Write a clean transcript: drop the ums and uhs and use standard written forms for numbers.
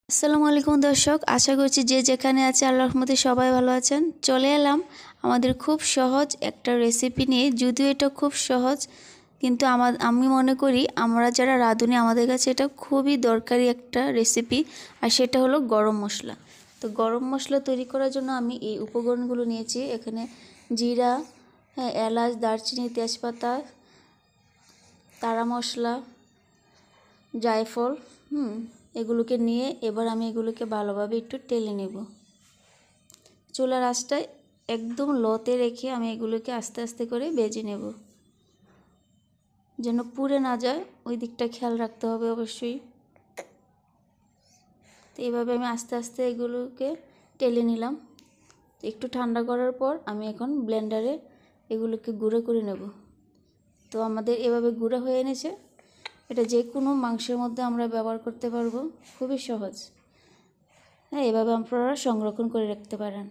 আসসালামু আলাইকুম দর্শক, আশা করছি যে যেখানে আছে আল্লাহর রহমতে সবাই ভালো আছেন। চলে এলাম আমাদের খুব সহজ একটা রেসিপি নিয়ে। যদিও এটা খুব সহজ, কিন্তু আমি মনে করি আমরা যারা রাঁধুনি আমাদের কাছে এটা খুবই দরকারি একটা রেসিপি, আর সেটা হলো গরম মশলা। তো গরম মশলা তৈরি করার জন্য আমি এই উপকরণগুলো নিয়েছি। এখানে জিরা, এলাচ, দারচিনি, তেজপাতা, তারা মশলা, জায়ফল, এগুলোকে নিয়ে এবার আমি এগুলোকে ভালোভাবে একটু টেলে নেব। চুলার আঁচটা একদম লোতে রেখে আমি এগুলোকে আস্তে আস্তে করে ভেজে নেব, যেন পুড়ে না যায় ওই দিকটা খেয়াল রাখতে হবে অবশ্যই। তো এইভাবে আমি আস্তে আস্তে এগুলোকে টেলে নিলাম। একটু ঠান্ডা করার পর আমি এখন ব্লেন্ডারে এগুলোকে গুঁড়ো করে নেব। তো আমাদের এভাবে গুঁড়ো হয়ে এনেছে। এটা যে কোনো মাংসের মধ্যে আমরা ব্যবহার করতে পারবো, খুবই সহজ। এভাবে আপনারা সংরক্ষণ করে রাখতে পারেন।